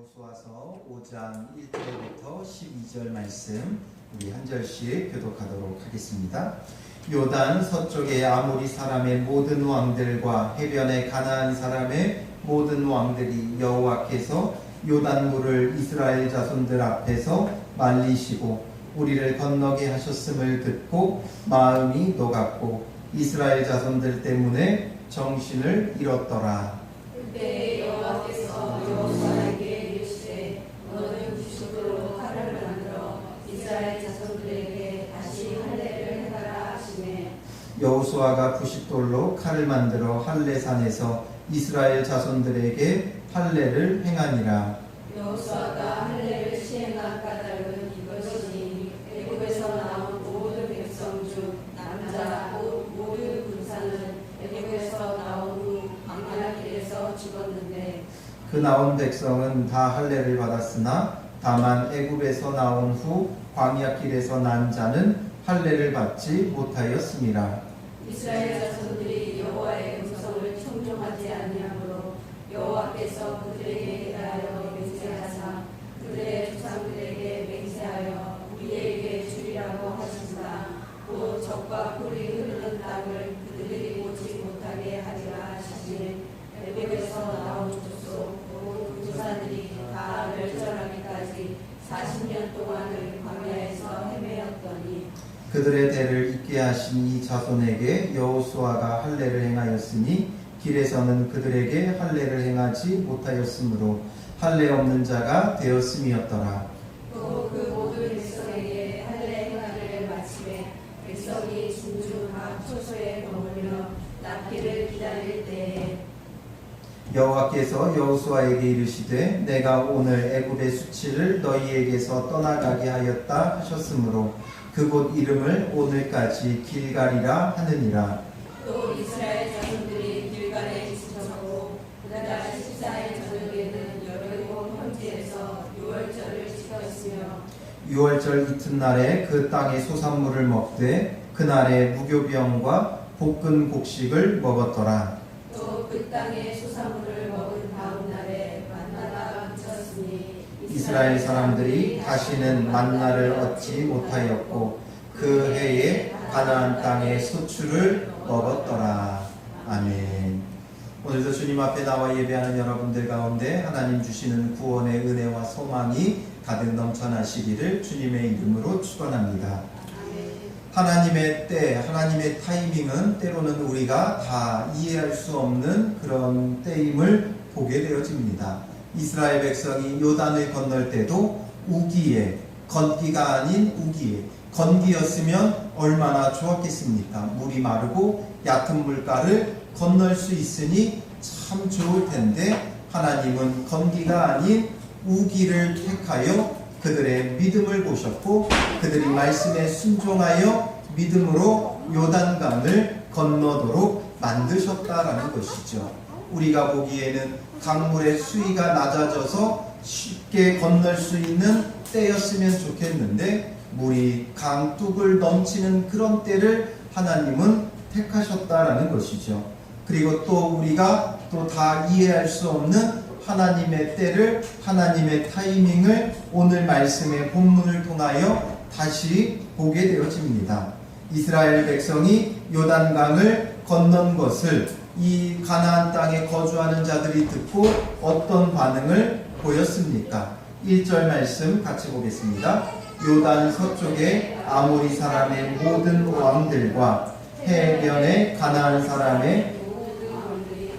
여호수아서 5장 1절부터 12절 말씀 우리 한 절씩 교독하도록 하겠습니다. 요단 서쪽의 아모리 사람의 모든 왕들과 해변의 가나안 사람의 모든 왕들이 여호와께서 요단물을 이스라엘 자손들 앞에서 말리시고 우리를 건너게 하셨음을 듣고 마음이 녹았고 이스라엘 자손들 때문에 정신을 잃었더라. 그때 여호와께서 여호수아에게 이르시되 너는 90도로 칼을 만들어 이스라엘 자손들에게 다시 할례를 행하라 하시매 여호수아가 90돌로 칼을 만들어 할례산에서 이스라엘 자손들에게 할례를 행하니라. 여호수아가 할례를 시행한 까닭은 이것이니 애굽에서 나온 모든 백성 중 남자 모든 군사는 애굽에서 나온 후 광야길에서 죽었는데 그 나온 백성은 다 할례를 받았으나 다만 애굽에서 나온 후 광야길에서 난 자는 할례를 받지 못하였음이라. 이스라엘 자손들이 여호와의 음성을 청종하지 아니하므로 여호와께서 그들에게 대하여 맹세하사 그들의 조상들에게 맹세하여 우리에게 주리라고 하시사 또 적과 꿀이 흐르는 땅을 그들이 보지 못하게 하리라 하시니 애굽에서 나온 족속 온 군사들이 다 멸절하기까지 40년 동안을 광야에서 헤매었더니 그들의 대를 잇게 하신 이 자손에게 여호수아가 할례를 행하였으니 길에서는 그들에게 할례를 행하지 못하였으므로 할례 없는 자가 되었음이었더라. 또 그 모든 백성에게 할례 행하기를 마치매 백성이 진주한 초소에 머물며 낫기를 기다릴 때에 여호와께서 여호수아에게 이르시되 내가 오늘 애굽의 수치를 너희에게서 떠나가게 하였다 하셨으므로 그곳 이름을 오늘까지 길갈이라 하느니라. 또 이스라엘 자손들이 길갈에 지쳤고 그날 14일 저녁에는 여리고 현지에서 유월절을 지켰으며 6월절 이튿날에 그 땅의 소산물을 먹되 그날에 무교병과 볶은 곡식을 먹었더라. 또 그 땅의 수산물을 먹은 다음 날에 만나가 그쳤으니 이스라엘 사람들이 다시는 만나를 얻지 못하였고 그 해에 가나안 땅의 소출을 먹었더라. 아멘. 오늘도 주님 앞에 나와 예배하는 여러분들 가운데 하나님 주시는 구원의 은혜와 소망이 가득 넘쳐나시기를 주님의 이름으로 축원합니다. 하나님의 때, 하나님의 타이밍은 때로는 우리가 다 이해할 수 없는 그런 때임을 보게 되어집니다. 이스라엘 백성이 요단을 건널 때도 우기에, 건기가 아닌 우기에, 건기였으면 얼마나 좋았겠습니까? 물이 마르고 얕은 물가를 건널 수 있으니 참 좋을 텐데 하나님은 건기가 아닌 우기를 택하여 그들의 믿음을 보셨고 그들이 말씀에 순종하여 믿음으로 요단강을 건너도록 만드셨다라는 것이죠. 우리가 보기에는 강물의 수위가 낮아져서 쉽게 건널 수 있는 때였으면 좋겠는데 물이 강둑을 넘치는 그런 때를 하나님은 택하셨다라는 것이죠. 그리고 또 우리가 또 다 이해할 수 없는 하나님의 때를, 하나님의 타이밍을 오늘 말씀의 본문을 통하여 다시 보게 되어집니다. 이스라엘 백성이 요단강을 건넌 것을 이 가나안 땅에 거주하는 자들이 듣고 어떤 반응을 보였습니까? 1절 말씀 같이 보겠습니다. 요단 서쪽의 아모리 사람의 모든 왕들과 해변의 가나안 사람의 모든 왕들이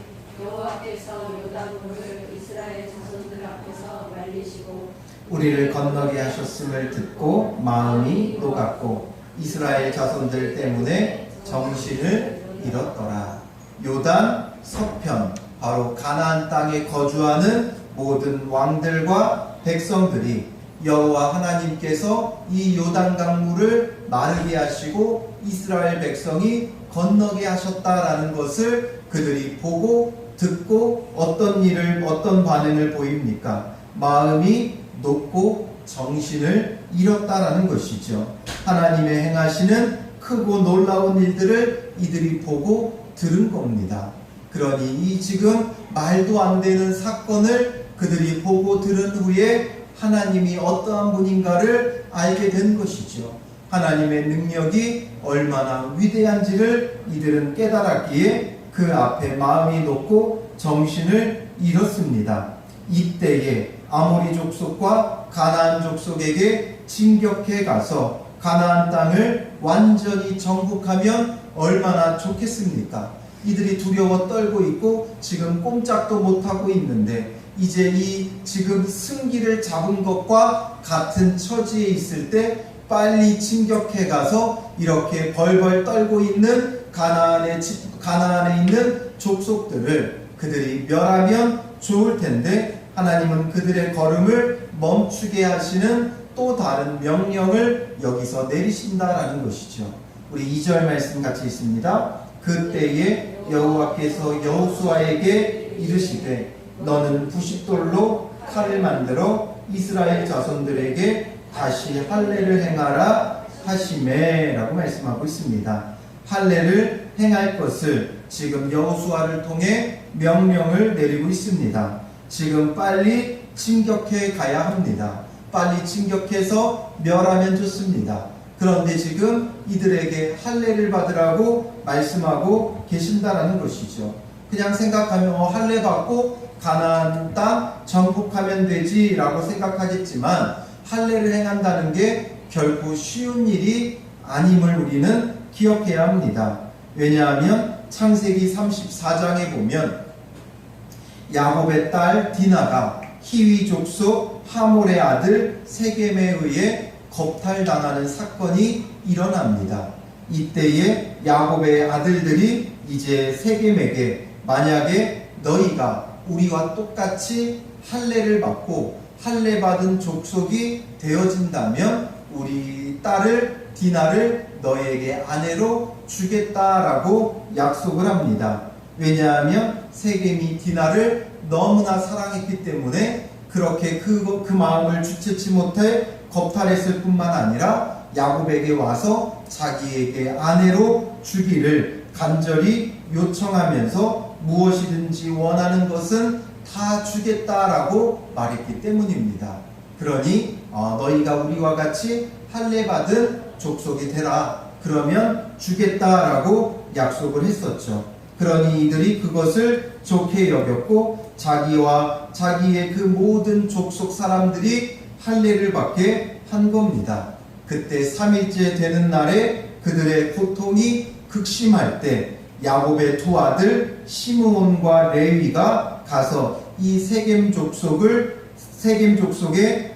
여호와께서 요단물을 이스라엘 자손들 앞에서 말리시고 우리를 건너게 하셨음을 듣고 마음이 녹았고 이스라엘 자손들 때문에 정신을 잃었더라. 요단 서편, 바로 가나안 땅에 거주하는 모든 왕들과 백성들이 여호와 하나님께서 이 요단강 물을 마르게 하시고 이스라엘 백성이 건너게 하셨다라는 것을 그들이 보고 듣고 어떤 반응을 보입니까? 마음이 녹고 정신을 잃었다라는 것이죠. 하나님의 행하시는 크고 놀라운 일들을 이들이 보고 들은 겁니다. 그러니 이 지금 말도 안 되는 사건을 그들이 보고 들은 후에 하나님이 어떠한 분인가를 알게 된 것이죠. 하나님의 능력이 얼마나 위대한지를 이들은 깨달았기에 그 앞에 마음이 높고 정신을 잃었습니다. 이때에 아모리 족속과 가나안 족속에게 진격해 가서 가나안 땅을 완전히 정복하면 얼마나 좋겠습니까? 이들이 두려워 떨고 있고 지금 꼼짝도 못하고 있는데 이제 이 지금 승기를 잡은 것과 같은 처지에 있을 때 빨리 진격해 가서 이렇게 벌벌 떨고 있는 가나안에 있는 족속들을 그들이 멸하면 좋을 텐데 하나님은 그들의 걸음을 멈추게 하시는 또 다른 명령을 여기서 내리신다라는 것이죠. 우리 2절 말씀 같이 있습니다. 그때에 여호와께서 여호수아에게 이르시되 너는 부싯돌로 칼을 만들어 이스라엘 자손들에게 다시 할례를 행하라 하시매라고 말씀하고 있습니다. 할례를 행할 것을 지금 여호수아를 통해 명령을 내리고 있습니다. 지금 빨리 진격해 가야 합니다. 빨리 진격해서 멸하면 좋습니다. 그런데 지금 이들에게 할례를 받으라고 말씀하고 계신다라는 것이죠. 그냥 생각하면 할례 받고 가나안 땅 정복하면 되지라고 생각하겠지만 할례를 행한다는 게 결코 쉬운 일이 아님을 우리는 기억해야 합니다. 왜냐하면 창세기 34장에 보면 야곱의 딸 디나가 히위 족속 하몰의 아들 세겜에 의해 겁탈당하는 사건이 일어납니다. 이때에 야곱의 아들들이 이제 세겜에게 만약에 너희가 우리와 똑같이 할례를 받고 할례 받은 족속이 되어진다면 우리 딸을 디나를 너에게 아내로 주겠다라고 약속을 합니다. 왜냐하면 세겜이 디나를 너무나 사랑했기 때문에 그렇게 그 마음을 주체치 못해 겁탈했을 뿐만 아니라 야곱에게 와서 자기에게 아내로 주기를 간절히 요청하면서 무엇이든지 원하는 것은 다 주겠다라고 말했기 때문입니다. 그러니 너희가 우리와 같이 할례 받은 족속이 되라. 그러면 주겠다라고 약속을 했었죠. 그러니 이들이 그것을 좋게 여겼고 자기와 자기의 그 모든 족속 사람들이 할례를 받게 한 겁니다. 그때 3일째 되는 날에 그들의 고통이 극심할 때 야곱의 두 아들 시므온과 레위가 가서 이 세겜 족속의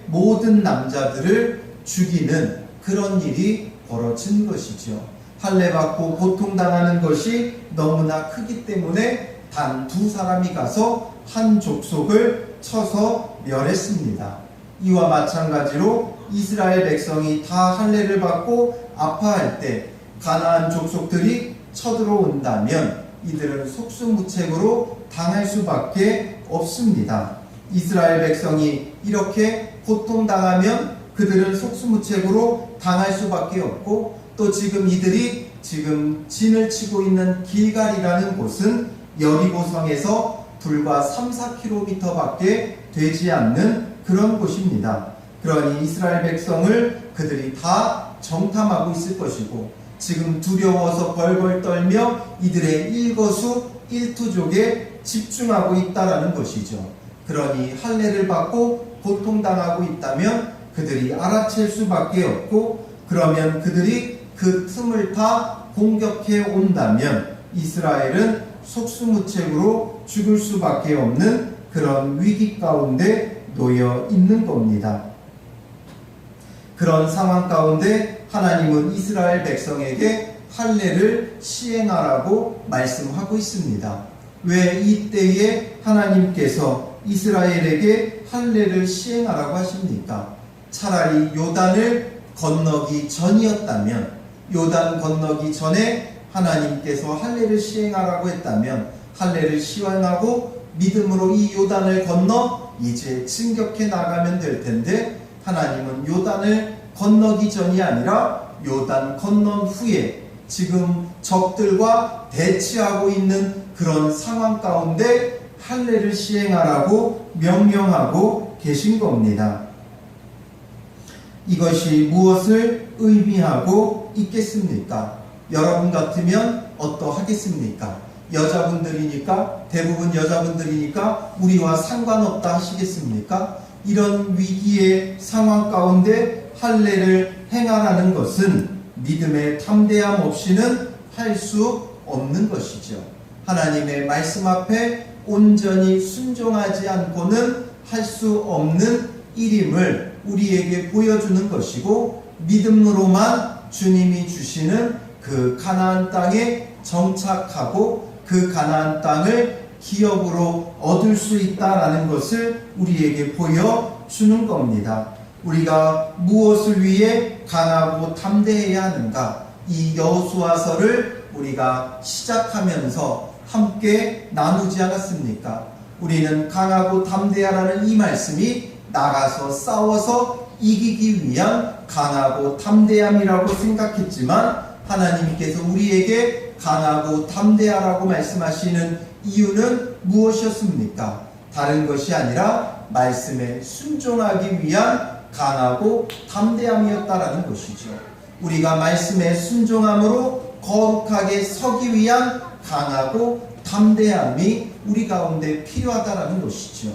모든 남자들을 죽이는 그런 일이 벌어진 것이죠. 할례 받고 고통당하는 것이 너무나 크기 때문에 단 두 사람이 가서 한 족속을 쳐서 멸했습니다. 이와 마찬가지로 이스라엘 백성이 다 할례를 받고 아파할 때 가나안 족속들이 쳐들어온다면 이들은 속수무책으로 당할 수밖에 없습니다. 이스라엘 백성이 이렇게 고통당하면 그들은 속수무책으로 당할 수밖에 없고 또 지금 이들이 지금 진을 치고 있는 길갈이라는 곳은 여리고성에서 불과 3-4km 밖에 되지 않는 그런 곳입니다. 그러니 이스라엘 백성을 그들이 다 정탐하고 있을 것이고 지금 두려워서 벌벌 떨며 이들의 일거수일투족에 집중하고 있다라는 것이죠. 그러니 할례를 받고 고통당하고 있다면 그들이 알아챌 수밖에 없고 그러면 그들이 그 틈을 타 공격해 온다면 이스라엘은 속수무책으로 죽을 수밖에 없는 그런 위기 가운데 놓여 있는 겁니다. 그런 상황 가운데 하나님은 이스라엘 백성에게 할례를 시행하라고 말씀하고 있습니다. 왜 이때에 하나님께서 이스라엘에게 할례를 시행하라고 하십니까? 차라리 요단을 건너기 전이었다면 요단 건너기 전에 하나님께서 할례를 시행하라고 했다면 할례를 시행하고 믿음으로 이 요단을 건너 이제 진격해 나가면 될 텐데 하나님은 요단을 건너기 전이 아니라 요단 건넌 후에 지금 적들과 대치하고 있는 그런 상황 가운데 할례를 시행하라고 명령하고 계신 겁니다. 이것이 무엇을 의미하고 있겠습니까? 여러분 같으면 어떠하겠습니까? 여자분들이니까, 대부분 여자분들이니까 우리와 상관없다 하시겠습니까? 이런 위기의 상황 가운데 할례를 행하라는 것은 믿음의 탐대함 없이는 할 수 없는 것이죠. 하나님의 말씀 앞에 온전히 순종하지 않고는 할 수 없는 일임을 우리에게 보여주는 것이고, 믿음으로만 주님이 주시는 그 가나안 땅에 정착하고 그 가나안 땅을 기업으로 얻을 수 있다라는 것을 우리에게 보여주는 겁니다. 우리가 무엇을 위해 강하고 담대해야 하는가? 이 여호수아서를 우리가 시작하면서 함께 나누지 않았습니까? 우리는 강하고 담대하라는 이 말씀이 나가서 싸워서 이기기 위한 강하고 담대함이라고 생각했지만, 하나님께서 우리에게 강하고 담대하라고 말씀하시는 이유는 무엇이었습니까? 다른 것이 아니라 말씀에 순종하기 위한 강하고 담대함이었다라는 것이죠. 우리가 말씀에 순종함으로 거룩하게 서기 위한 강하고 담대함이 우리 가운데 필요하다라는 것이죠.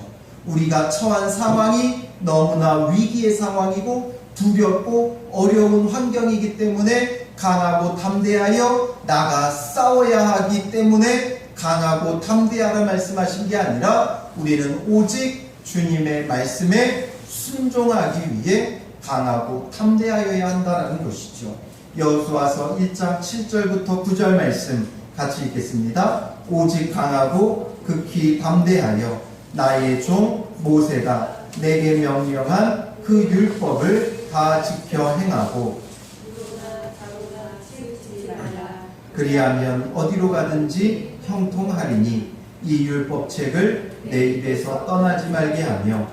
우리가 처한 상황이 너무나 위기의 상황이고 두렵고 어려운 환경이기 때문에 강하고 담대하여 나가 싸워야 하기 때문에 강하고 담대하라 말씀하신 게 아니라, 우리는 오직 주님의 말씀에 순종하기 위해 강하고 담대하여야 한다는 것이죠. 여호수아서 1장 7절부터 9절 말씀 같이 읽겠습니다. 오직 강하고 극히 담대하여 나의 종 모세가 내게 명령한 그 율법을 다 지켜 행하고, 그리하면 어디로 가든지 형통하리니 이 율법책을 내 입에서 떠나지 말게 하며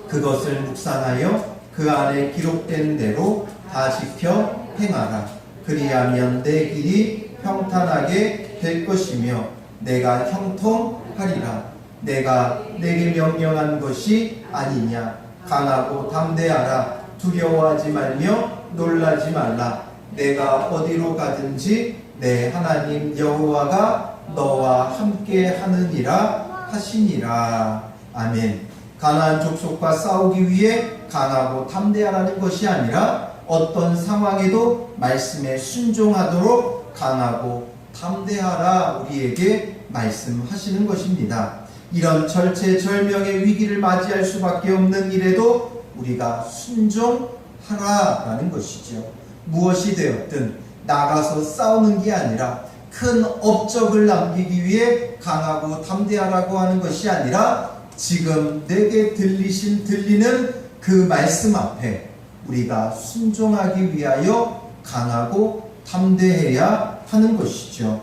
그것을 묵상하여 그 안에 기록된 대로 다 지켜 행하라. 그리하면 내 길이 평탄하게 될 것이며 내가 형통하리라. 내가 내게 명령한 것이 아니냐. 강하고 담대하라. 두려워하지 말며 놀라지 말라. 내가 어디로 가든지 내 하나님 여호와가 너와 함께 하느니라 하시니라. 아멘. 가나안 족속과 싸우기 위해 강하고 담대하라는 것이 아니라, 어떤 상황에도 말씀에 순종하도록 강하고 담대하라 우리에게 말씀하시는 것입니다. 이런 절체절명의 위기를 맞이할 수밖에 없는 일에도 우리가 순종하라라는 것이죠. 무엇이 되었든 나가서 싸우는 게 아니라, 큰 업적을 남기기 위해 강하고 담대하라고 하는 것이 아니라, 지금 내게 들리는 그 말씀 앞에 우리가 순종하기 위하여 강하고 담대해야 하는 것이죠.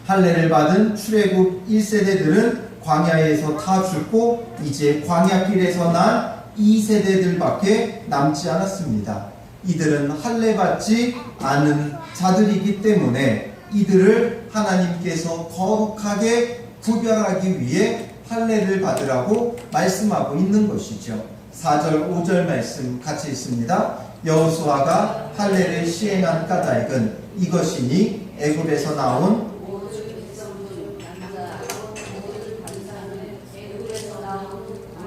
할례를 받은 출애굽 1세대들은 광야에서 다 죽고 이제 광야길에서 난 2세대들밖에 남지 않았습니다. 이들은 할례 받지 않은 자들이기 때문에 이들을 하나님께서 거룩하게 구별하기 위해 할례를 받으라고 말씀하고 있는 것이죠. 4절 5절 말씀 같이 읽습니다. 여호수아가 할례를 시행한 까닭은 이것이니 애굽에서 나온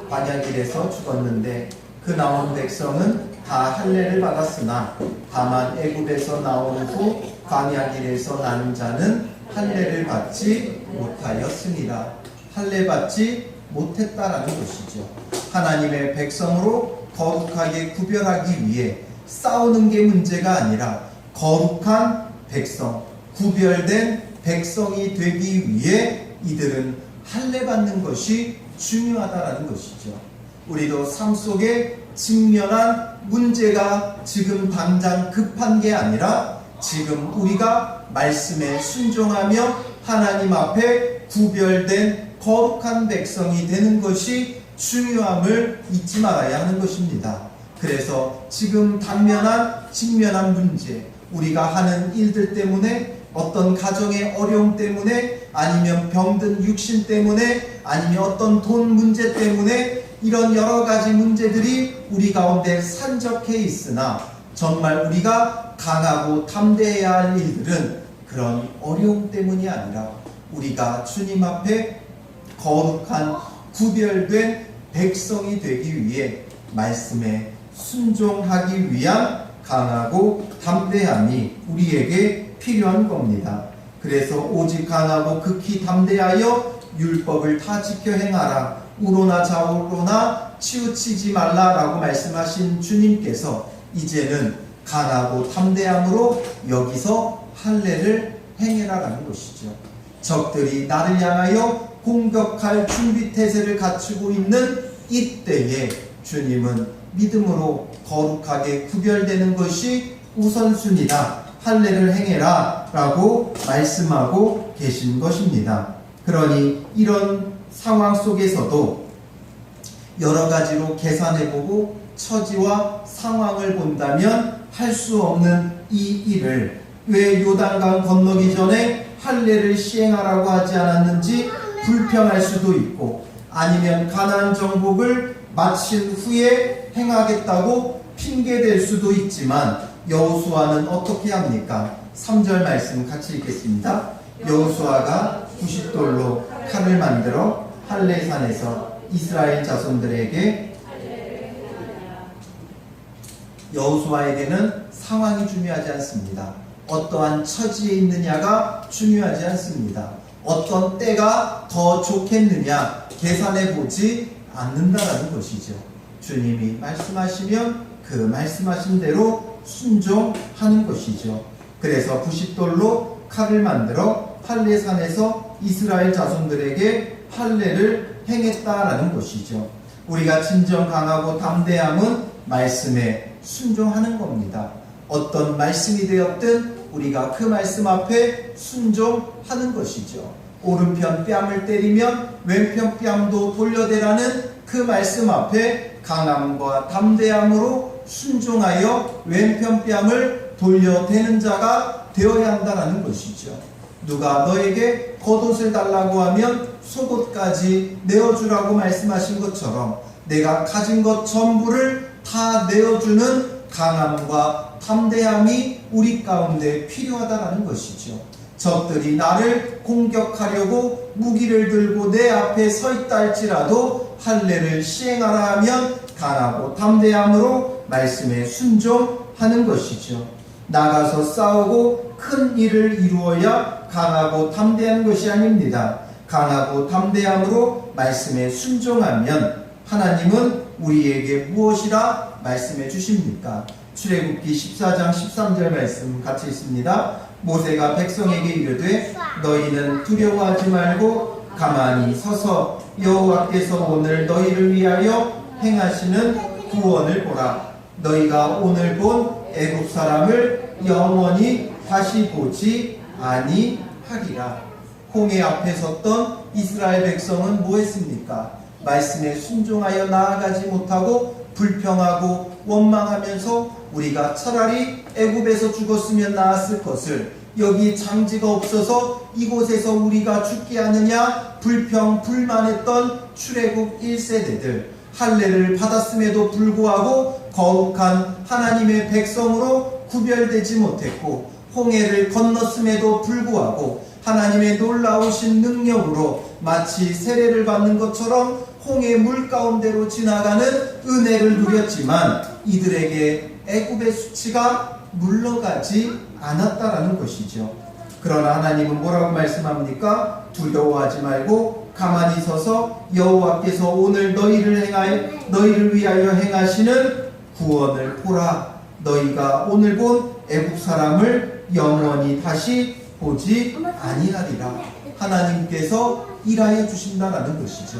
광야길에서 죽었는데 그 나온 백성은 다 할례를 받았으나 다만 애굽에서 나온 후 광야길에서 난 자는 할례를 받지 못하였으니라. 할례 받지 못했다라는 것이죠. 하나님의 백성으로 거룩하게 구별하기 위해 싸우는 게 문제가 아니라, 거룩한 백성, 구별된 백성이 되기 위해 이들은 할례 받는 것이 중요하다라는 것이죠. 우리도 삶 속에 직면한 문제가 지금 당장 급한 게 아니라, 지금 우리가 말씀에 순종하며 하나님 앞에 구별된 거룩한 백성이 되는 것이 중요함을 잊지 말아야 하는 것입니다. 그래서 지금 직면한 문제, 우리가 하는 일들 때문에, 어떤 가정의 어려움 때문에 아니면 병든 육신 때문에 아니면 어떤 돈 문제 때문에 이런 여러 가지 문제들이 우리 가운데 산적해 있으나 정말 우리가 강하고 담대해야 할 일들은 그런 어려움 때문이 아니라 우리가 주님 앞에 거룩한 구별된 백성이 되기 위해 말씀에 순종하기 위한 강하고 담대함이 우리에게 필요한 겁니다. 그래서 오직 강하고 극히 담대하여 율법을 다 지켜 행하라. 우로나 좌우로나 치우치지 말라라고 말씀하신 주님께서 이제는 강하고 담대함으로 여기서 할례를 행해라라는 것이죠. 적들이 나를 향하여 공격할 준비 태세를 갖추고 있는 이때에 주님은 믿음으로 거룩하게 구별되는 것이 우선순위다. 할례를 행해라 라고 말씀하고 계신 것입니다. 그러니 이런 상황 속에서도 여러 가지로 계산해보고 처지와 상황을 본다면 할 수 없는 이 일을 왜 요단강 건너기 전에 할례를 시행하라고 하지 않았는지 불평할 수도 있고, 아니면 가나안 정복을 마친 후에 행하겠다고 핑계댈 수도 있지만 여호수아는 어떻게 합니까? 3절 말씀 같이 읽겠습니다. 여호수아가 90돌로 칼을 만들어 할례산에서 이스라엘 자손들에게, 여호수아에게는 상황이 중요하지 않습니다. 어떠한 처지에 있느냐가 중요하지 않습니다. 어떤 때가 더 좋겠느냐 계산해 보지 않는다라는 것이죠. 주님이 말씀하시면 그 말씀하신 대로 순종하는 것이죠. 그래서 90돌로 칼을 만들어 할례산에서 이스라엘 자손들에게 할례를 행했다라는 것이죠. 우리가 진정 강하고 담대함은 말씀에 순종하는 겁니다. 어떤 말씀이 되었든 우리가 그 말씀 앞에 순종하는 것이죠. 오른편 뺨을 때리면 왼편 뺨도 돌려대라는 그 말씀 앞에 강함과 담대함으로 순종하여 왼편 뺨을 돌려대는 자가 되어야 한다는 것이죠. 누가 너에게 겉옷을 달라고 하면 속옷까지 내어주라고 말씀하신 것처럼 내가 가진 것 전부를 다 내어주는 강함과 담대함이 우리 가운데 필요하다는 것이죠. 적들이 나를 공격하려고 무기를 들고 내 앞에 서 있다 할지라도 할례를 시행하라 하면 강하고 담대함으로 말씀에 순종하는 것이죠. 나가서 싸우고 큰 일을 이루어야 강하고 담대한 것이 아닙니다. 강하고 담대함으로 말씀에 순종하면 하나님은 우리에게 무엇이라 말씀해 주십니까? 출애굽기 14장 13절 말씀 같이 있습니다. 모세가 백성에게 이르되 너희는 두려워하지 말고 가만히 서서 여호와께서 오늘 너희를 위하여 행하시는 구원을 보라. 너희가 오늘 본 애굽 사람을 영원히 다시 보지 아니하리라. 홍해 앞에 섰던 이스라엘 백성은 뭐 했습니까? 말씀에 순종하여 나아가지 못하고 불평하고 원망하면서 우리가 차라리 애굽에서 죽었으면 나았을 것을, 여기 장지가 없어서 이곳에서 우리가 죽게 하느냐 불평 불만했던 출애굽 1세대들, 할례를 받았음에도 불구하고 거룩한 하나님의 백성으로 구별되지 못했고, 홍해를 건넜음에도 불구하고 하나님의 놀라우신 능력으로 마치 세례를 받는 것처럼 홍해 물 가운데로 지나가는 은혜를 누렸지만 이들에게 애굽의 수치가 물러가지 않았다라는 것이죠. 그러나 하나님은 뭐라고 말씀합니까? 두려워하지 말고 가만히 서서 여호와께서 오늘 너희를 위하여 행하시는 구원을 보라. 너희가 오늘 본 애굽 사람을 영원히 다시 보지 아니하리라. 하나님께서 일하여 주신다라는 것이죠.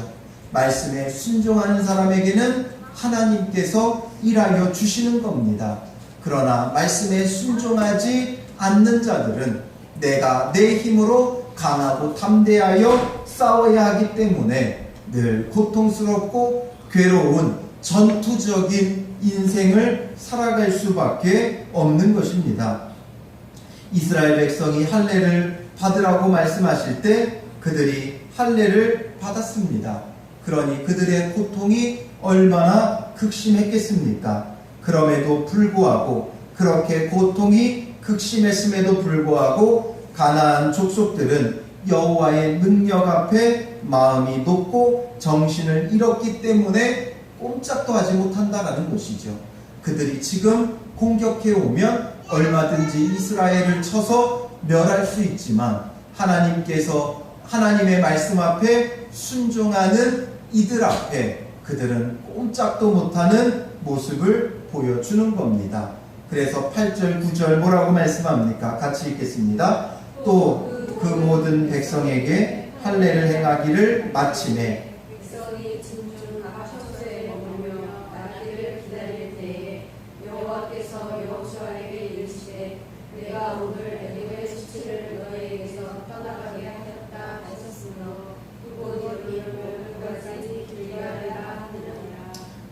말씀에 순종하는 사람에게는 하나님께서 일하여 주시는 겁니다. 그러나 말씀에 순종하지 않는 자들은 내가 내 힘으로 강하고 담대하여 싸워야 하기 때문에 늘 고통스럽고 괴로운 전투적인 인생을 살아갈 수밖에 없는 것입니다. 이스라엘 백성이 할례를 받으라고 말씀하실 때 그들이 할례를 받았습니다. 그러니 그들의 고통이 얼마나 극심했겠습니까? 그럼에도 불구하고 그렇게 고통이 극심했음에도 불구하고 가나안 족속들은 여호와의 능력 앞에 마음이 높고 정신을 잃었기 때문에 꼼짝도 하지 못한다라는 것이죠. 그들이 지금 공격해 오면 얼마든지 이스라엘을 쳐서 멸할 수 있지만 하나님께서 하나님의 말씀 앞에 순종하는 이들 앞에 그들은 꼼짝도 못하는 모습을 보여주는 겁니다. 그래서 8절 9절 뭐라고 말씀합니까? 같이 읽겠습니다. 또 그 모든 백성에게 할례를 행하기를 마치매 백성이 진중한 처소에 머물며 낫기를 기다릴 때에 여호와께서 여호수아에게 이르시되 내가 오늘 애굽의 수치를 너희에게서 떠나가게 하였다 하셨으므로 그곳 이름을 그것까지 길갈이라 하느니라.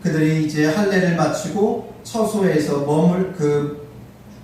그들이 이제 할례를 마치고 처소에서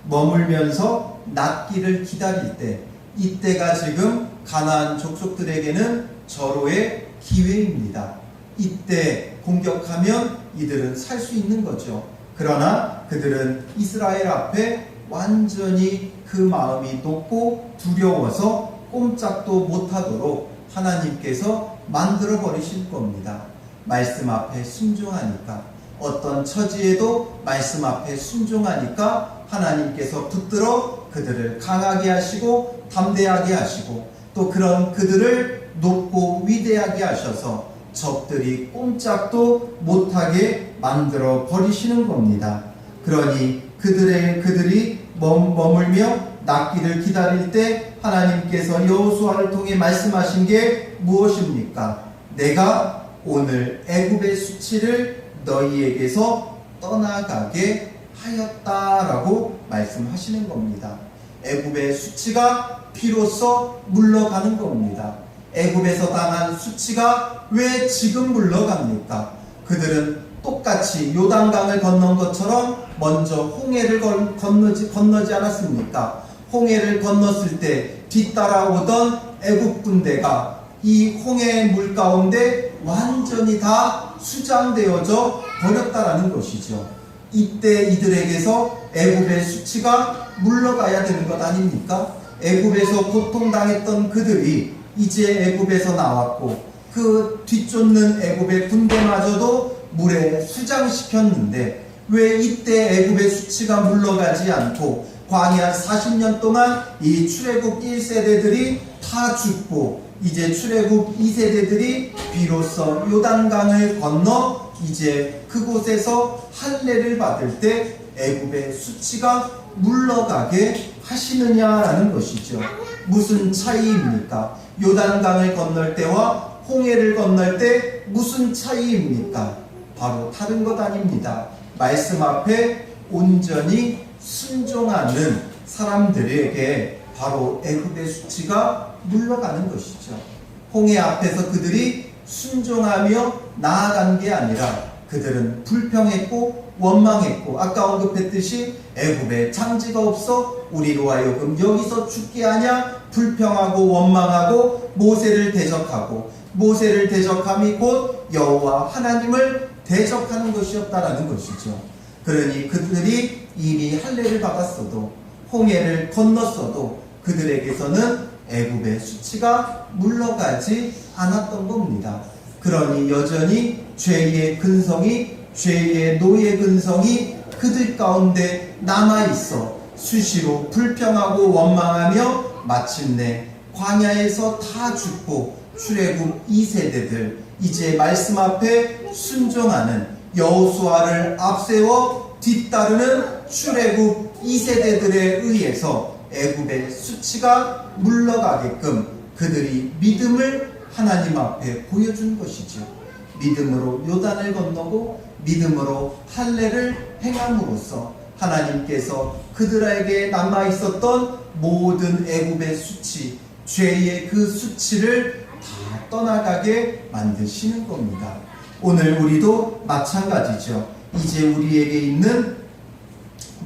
머물면서 낫기를 기다릴 때 이때가 지금 가나안 족속들에게는 절호의 기회입니다. 이때 공격하면 이들은 살 수 있는 거죠. 그러나 그들은 이스라엘 앞에 완전히 그 마음이 높고 두려워서 꼼짝도 못하도록 하나님께서 만들어 버리실 겁니다. 말씀 앞에 순종하니까, 어떤 처지에도 말씀 앞에 순종하니까 하나님께서 붙들어 그들을 강하게 하시고 담대하게 하시고 또 그런 그들을 높고 위대하게 하셔서 적들이 꼼짝도 못하게 만들어 버리시는 겁니다. 그러니 그들이 머물며 낫기를 기다릴 때 하나님께서 여호수아를 통해 말씀하신 게 무엇입니까? 내가 오늘 애굽의 수치를 너희에게서 떠나가게 하였다라고 말씀하시는 겁니다. 애굽의 수치가 비로소 물러가는 겁니다. 애굽에서 당한 수치가 왜 지금 물러갑니까? 그들은 똑같이 요단강을 건넌 것처럼 먼저 홍해를 건너지 않았습니까? 홍해를 건넜을 때 뒤따라오던 애굽 군대가 이 홍해의 물 가운데 완전히 다 수장되어져 버렸다라는 것이죠. 이때 이들에게서 애굽의 수치가 물러가야 되는 것 아닙니까? 애굽에서 고통당했던 그들이 이제 애굽에서 나왔고 그 뒤쫓는 애굽의 군대마저도 물에 수장시켰는데 왜 이때 애굽의 수치가 물러가지 않고 광야 40년 동안 이 출애굽 1세대들이 다 죽고 이제 출애굽 2세대들이 비로소 요단강을 건너 이제 그곳에서 할례를 받을 때 애굽의 수치가 물러가게 하시느냐라는 것이죠. 무슨 차이입니까? 요단강을 건널 때와 홍해를 건널 때 무슨 차이입니까? 바로 다른 것 아닙니다. 말씀 앞에 온전히 순종하는 사람들에게 바로 애굽의 수치가 물러가는 것이죠. 홍해 앞에서 그들이 순종하며 나아간 게 아니라 그들은 불평했고 원망했고 아까 언급했듯이 애굽에 장지가 없어 우리로 하여금 여기서 죽게 하냐 불평하고 원망하고 모세를 대적함이 곧 여호와 하나님을 대적하는 것이었다라는 것이죠. 그러니 그들이 이미 할례를 받았어도 홍해를 건넜어도 그들에게서는 애굽의 수치가 물러가지 않았던 겁니다. 그러니 여전히 죄의 근성이 죄의 노예 근성이 그들 가운데 남아있어 수시로 불평하고 원망하며 마침내 광야에서 다 죽고 출애굽 2세대들 이제 말씀 앞에 순종하는 여호수아를 앞세워 뒤따르는 출애굽 2세대들에 의해서 애굽의 수치가 물러가게끔 그들이 믿음을 하나님 앞에 보여준 것이죠. 믿음으로 요단을 건너고 믿음으로 할례를 행함으로써 하나님께서 그들에게 남아있었던 모든 애굽의 수치, 죄의 그 수치를 다 떠나가게 만드시는 겁니다. 오늘 우리도 마찬가지죠. 이제 우리에게 있는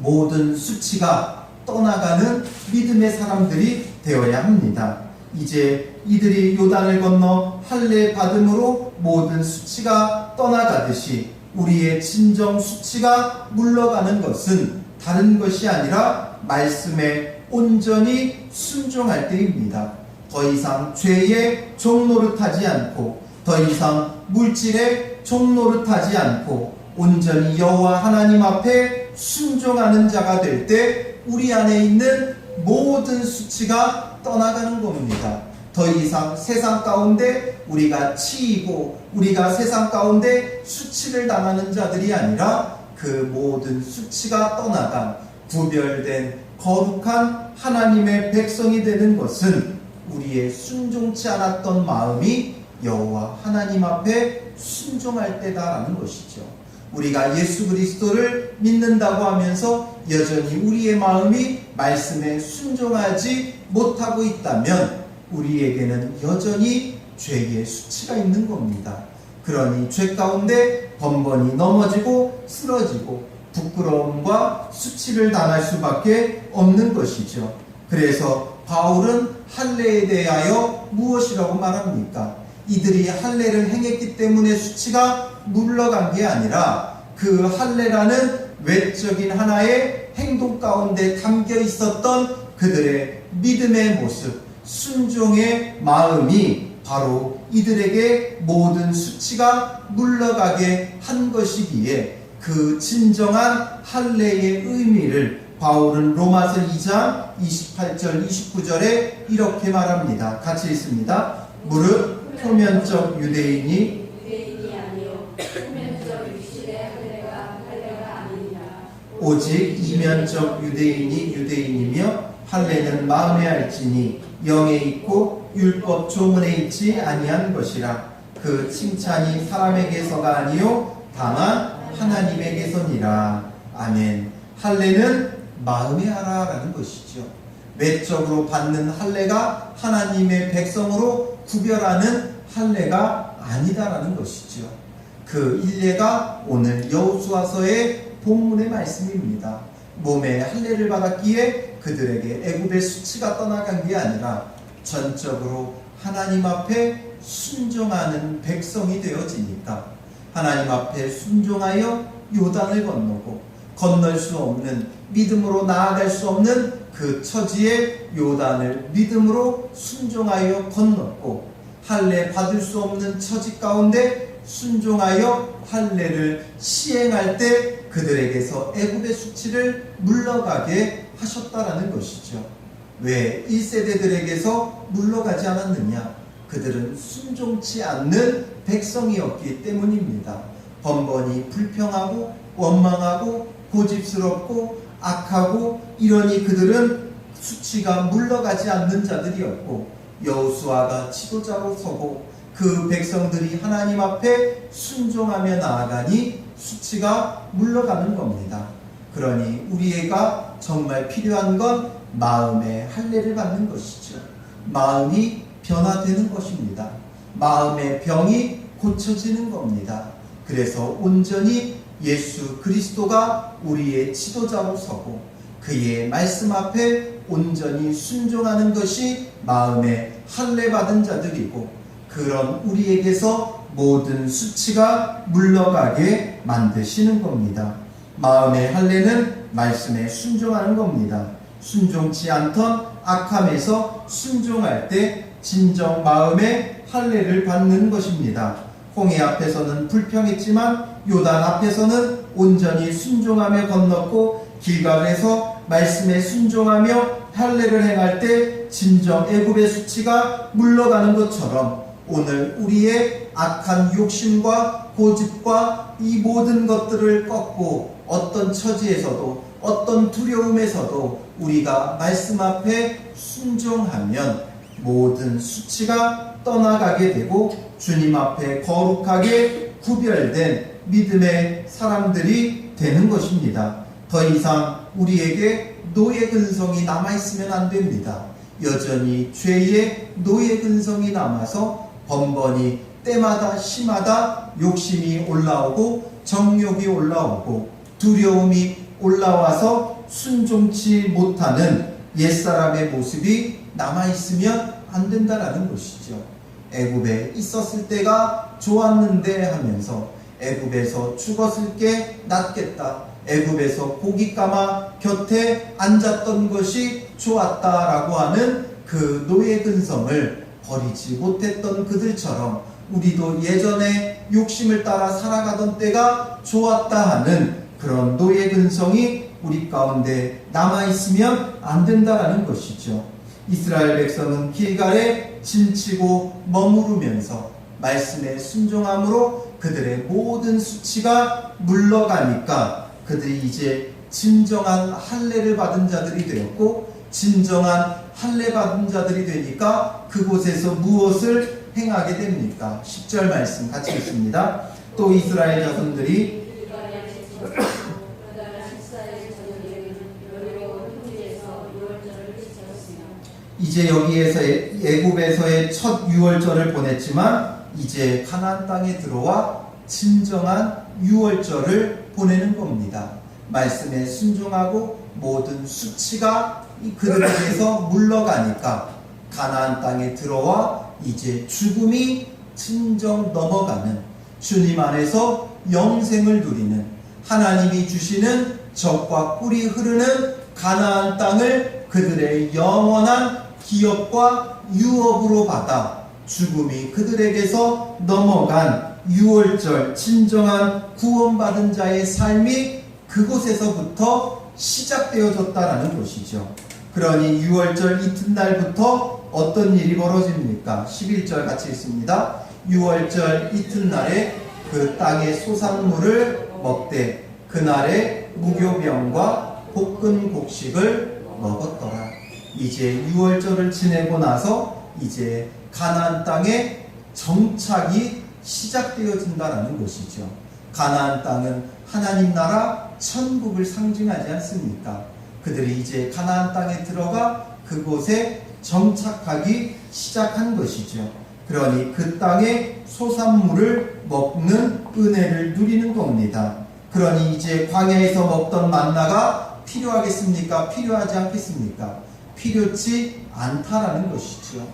모든 수치가 떠나가는 믿음의 사람들이 되어야 합니다. 이제 이들이 요단을 건너 할례 받음으로 모든 수치가 떠나가듯이 우리의 진정 수치가 물러가는 것은 다른 것이 아니라 말씀에 온전히 순종할 때입니다. 더 이상 죄의 종노릇하지 않고 더 이상 물질의 종노릇하지 않고 온전히 여호와 하나님 앞에 순종하는 자가 될 때 우리 안에 있는 모든 수치가 떠나가는 겁니다. 더 이상 세상 가운데 우리가 치이고 우리가 세상 가운데 수치를 당하는 자들이 아니라 그 모든 수치가 떠나간 구별된 거룩한 하나님의 백성이 되는 것은 우리의 순종치 않았던 마음이 여호와 하나님 앞에 순종할 때다라는 것이죠. 우리가 예수 그리스도를 믿는다고 하면서 여전히 우리의 마음이 말씀에 순종하지 못하고 있다면 우리에게는 여전히 죄의 수치가 있는 겁니다. 그러니 죄 가운데 번번이 넘어지고 쓰러지고 부끄러움과 수치를 당할 수밖에 없는 것이죠. 그래서 바울은 할례에 대하여 무엇이라고 말합니까? 이들이 할례를 행했기 때문에 수치가 물러간 게 아니라 그 할례라는 외적인 하나의 행동 가운데 담겨 있었던 그들의 믿음의 모습, 순종의 마음이 바로 이들에게 모든 수치가 물러가게 한 것이기에 그 진정한 할례의 의미를 바울은 로마서 2장 28절 29절에 이렇게 말합니다. 같이 읽습니다. 무릇 표면적 유대인이 아니요 표면적 육신의 할례가 아니니라. 오직 이면적 유대인이 유대인이며 할례는 마음에 알지니 영에 있고 율법 조문에 있지 아니한 것이라. 그 칭찬이 사람에게서가 아니요 다만 하나님에게서니라. 아멘. 할례는 마음에 알아라는 것이죠. 외적으로 받는 할례가 하나님의 백성으로 구별하는 할례가 아니다라는 것이죠. 그 일례가 오늘 여호수아서의 본문의 말씀입니다. 몸에 할례를 받았기에 그들에게 애굽의 수치가 떠나간 게 아니라 전적으로 하나님 앞에 순종하는 백성이 되어지니까 하나님 앞에 순종하여 요단을 건널 수 없는, 믿음으로 나아갈 수 없는 그 처지의 요단을 믿음으로 순종하여 건넜고 할례 받을 수 없는 처지 가운데 순종하여 할례를 시행할 때 그들에게서 애굽의 수치를 물러가게 하셨다라는 것이죠. 왜 1세대들에게서 물러가지 않았느냐? 그들은 순종치 않는 백성이었기 때문입니다. 번번이 불평하고 원망하고 고집스럽고 악하고 이러니 그들은 수치가 물러가지 않는 자들이었고 여호수아가 지도자로 서고 그 백성들이 하나님 앞에 순종하며 나아가니 수치가 물러가는 겁니다. 그러니 우리가 정말 필요한 건 마음의 할례를 받는 것이죠. 마음이 변화되는 것입니다. 마음의 병이 고쳐지는 겁니다. 그래서 온전히 예수 그리스도가 우리의 지도자로 서고 그의 말씀 앞에 온전히 순종하는 것이 마음의 할례 받은 자들이고 그런 우리에게서 모든 수치가 물러가게 만드시는 겁니다. 마음의 할례는 말씀에 순종하는 겁니다. 순종치 않던 악함에서 순종할 때 진정 마음의 할례를 받는 것입니다. 홍해 앞에서는 불평했지만 요단 앞에서는 온전히 순종하며 건넜고 길갈에서 말씀에 순종하며 할례를 행할 때 진정 애굽의 수치가 물러가는 것처럼 오늘 우리의 악한 욕심과 고집과 이 모든 것들을 꺾고 어떤 처지에서도 어떤 두려움에서도 우리가 말씀 앞에 순종하면 모든 수치가 떠나가게 되고 주님 앞에 거룩하게 구별된 믿음의 사람들이 되는 것입니다. 더 이상 우리에게 노예 근성이 남아있으면 안 됩니다. 여전히 죄의 노예 근성이 남아서 번번이 때마다 시마다 욕심이 올라오고 정욕이 올라오고 두려움이 올라와서 순종치 못하는 옛사람의 모습이 남아있으면 안 된다라는 것이죠. 애굽에 있었을 때가 좋았는데 하면서 애굽에서 죽었을 게 낫겠다. 애굽에서 고기 까마 곁에 앉았던 것이 좋았다라고 하는 그 노예 근성을 버리지 못했던 그들처럼 우리도 예전에 욕심을 따라 살아가던 때가 좋았다 하는 그런 노예 근성이 우리 가운데 남아있으면 안 된다라는 것이죠. 이스라엘 백성은 길갈에 짐치고 머무르면서 말씀에 순종함으로 그들의 모든 수치가 물러가니까 그들이 이제 진정한 할례를 받은 자들이 되었고, 진정한 할례 받은 자들이 되니까 그곳에서 무엇을 행하게 됩니까? 10절 말씀 같이 읽습니다. 또 이스라엘 자손들이 이제 여기에서 애굽에서의 첫 유월절을 보냈지만 이제 가나안 땅에 들어와 진정한 유월절을 보내는 겁니다. 말씀에 순종하고 모든 수치가 그들에게서 물러가니까 가나안 땅에 들어와 이제 죽음이 진정 넘어가는, 주님 안에서 영생을 누리는, 하나님이 주시는 젖과 꿀이 흐르는 가나안 땅을 그들의 영원한 기업과 유업으로 받아 죽음이 그들에게서 넘어간 유월절, 진정한 구원받은 자의 삶이 그곳에서부터 시작되어졌다라는 것이죠. 그러니 유월절 이튿날부터 어떤 일이 벌어집니까? 11절 같이 읽습니다. 유월절 이튿날에 그 땅의 소산물을 먹되 그날에 무교병과 볶은 곡식을 먹었더라. 이제 유월절을 지내고 나서 이제 가나안 땅에 정착이 시작되어진다라는 것이죠. 가나안 땅은 하나님 나라 천국을 상징하지 않습니까? 그들이 이제 가나안 땅에 들어가 그곳에 정착하기 시작한 것이죠. 그러니 그 땅의 소산물을 먹는 은혜를 누리는 겁니다. 그러니 이제 광야에서 먹던 만나가 필요하겠습니까? 필요하지 않겠습니까? 필요치 않다라는 것이죠.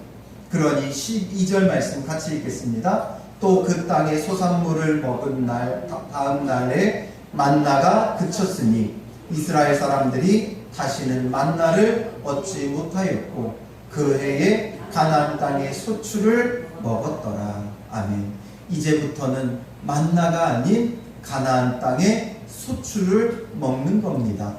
그러니 12절 말씀 같이 읽겠습니다. 또 그 땅의 소산물을 먹은 날 다음 날에 만나가 그쳤으니 이스라엘 사람들이 다시는 만나를 얻지 못하였고 그 해에 가나안 땅의 소출을 먹었더라. 아멘. 이제부터는 만나가 아닌 가나안 땅의 소출을 먹는 겁니다.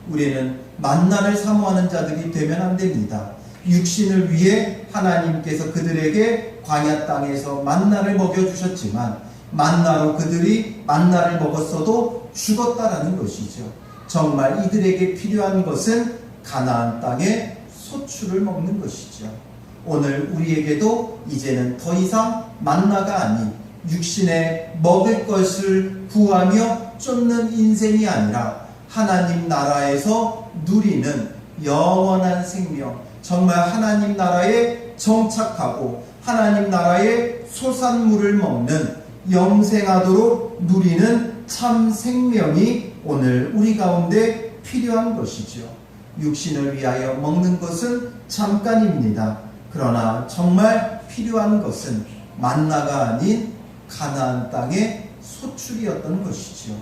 우리는 만나를 사모하는 자들이 되면 안 됩니다. 육신을 위해 하나님께서 그들에게 광야 땅에서 만나를 먹여주셨지만 만나로 그들이 만나를 먹었어도 죽었다라는 것이죠. 정말 이들에게 필요한 것은 가나안 땅의 소출을 먹는 것이죠. 오늘 우리에게도 이제는 더 이상 만나가 아닌 육신에 먹을 것을 구하며 쫓는 인생이 아니라 하나님 나라에서 누리는 영원한 생명, 정말 하나님 나라에 정착하고 하나님 나라의 소산물을 먹는 영생하도록 누리는 참 생명이 오늘 우리 가운데 필요한 것이죠. 육신을 위하여 먹는 것은 잠깐입니다. 그러나 정말 필요한 것은 만나가 아닌 가나안 땅의 소출이었던 것이죠.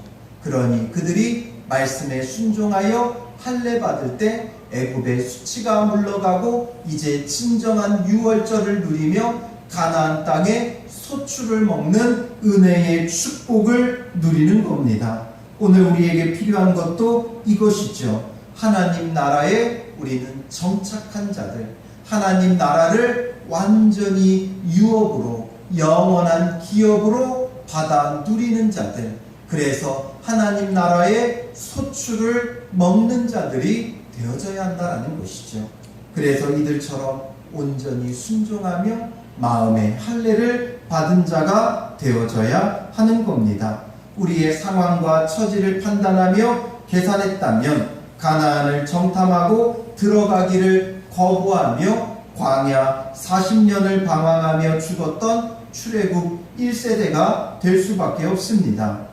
그러니 그들이 말씀에 순종하여 할례 받을 때 애굽의 수치가 물러가고 이제 진정한 유월절을 누리며 가나안 땅의 소출을 먹는 은혜의 축복을 누리는 겁니다. 오늘 우리에게 필요한 것도 이것이죠. 하나님 나라에 우리는 정착한 자들, 하나님 나라를 완전히 유업으로, 영원한 기업으로 받아 누리는 자들, 그래서 하나님 나라의 소출을 먹는 자들이 되어져야 한다는 것이죠. 그래서 이들처럼 온전히 순종하며 마음의 할례를 받은 자가 되어져야 하는 겁니다. 우리의 상황과 처지를 판단하며 계산했다면 가나안을 정탐하고 들어가기를 거부하며 광야 40년을 방황하며 죽었던 출애굽 1세대가 될 수밖에 없습니다.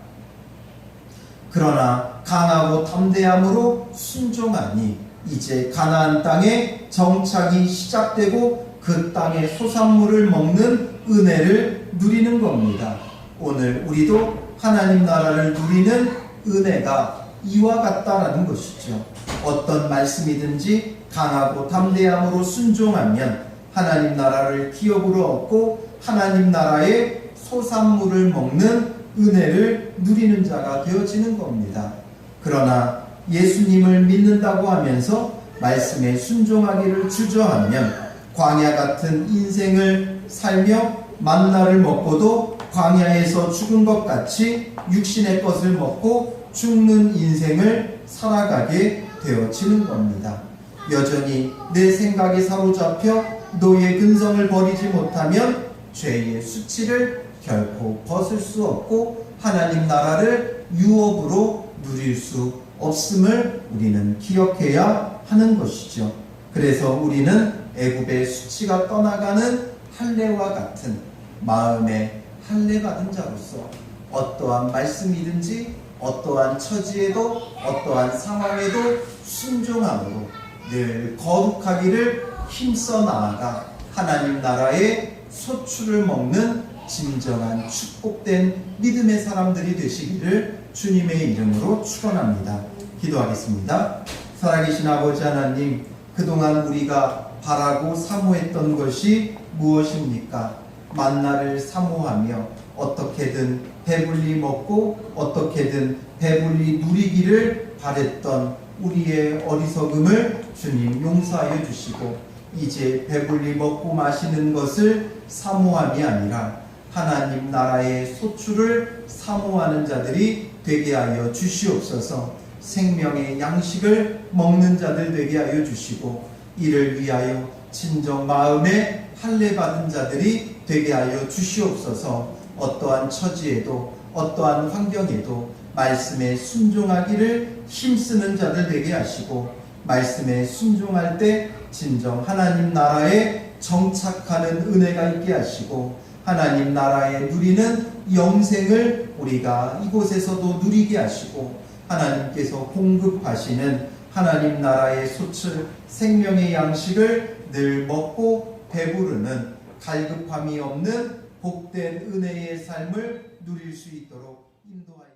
그러나 강하고 담대함으로 순종하니 이제 가나안 땅에 정착이 시작되고 그 땅의 소산물을 먹는 은혜를 누리는 겁니다. 오늘 우리도 하나님 나라를 누리는 은혜가 이와 같다라는 것이죠. 어떤 말씀이든지 강하고 담대함으로 순종하면 하나님 나라를 기업으로 얻고 하나님 나라의 소산물을 먹는 은혜를 누리는 자가 되어지는 겁니다. 그러나 예수님을 믿는다고 하면서 말씀에 순종하기를 주저하면 광야 같은 인생을 살며 만나를 먹고도 광야에서 죽은 것 같이 육신의 것을 먹고 죽는 인생을 살아가게 되어지는 겁니다. 여전히 내 생각에 사로잡혀 노예 근성을 버리지 못하면 죄의 수치를 결코 벗을 수 없고 하나님 나라를 유업으로 누릴 수 없음을 우리는 기억해야 하는 것이죠. 그래서 우리는 애굽의 수치가 떠나가는 할례와 같은 마음의 할례 받은 자로서 어떠한 말씀이든지 어떠한 처지에도 어떠한 상황에도 순종함으로 늘 거룩하기를 힘써 나아가 하나님 나라의 소출을 먹는 진정한 축복된 믿음의 사람들이 되시기를 주님의 이름으로 축원합니다. 기도하겠습니다. 살아계신 아버지 하나님, 그동안 우리가 바라고 사모했던 것이 무엇입니까? 만나를 사모하며 어떻게든 배불리 먹고 어떻게든 배불리 누리기를 바랬던 우리의 어리석음을 주님 용서하여 주시고 이제 배불리 먹고 마시는 것을 사모함이 아니라 하나님 나라의 소출을 사모하는 자들이 되게 하여 주시옵소서. 생명의 양식을 먹는 자들 되게 하여 주시고 이를 위하여 진정 마음에 할례 받은 자들이 되게 하여 주시옵소서. 어떠한 처지에도 어떠한 환경에도 말씀에 순종하기를 힘쓰는 자들 되게 하시고 말씀에 순종할 때 진정 하나님 나라에 정착하는 은혜가 있게 하시고 하나님 나라에 누리는 영생을 우리가 이곳에서도 누리게 하시고 하나님께서 공급하시는 하나님 나라의 소출 생명의 양식을 늘 먹고 배부르는 갈급함이 없는 복된 은혜의 삶을 누릴 수 있도록 인도하시옵소서.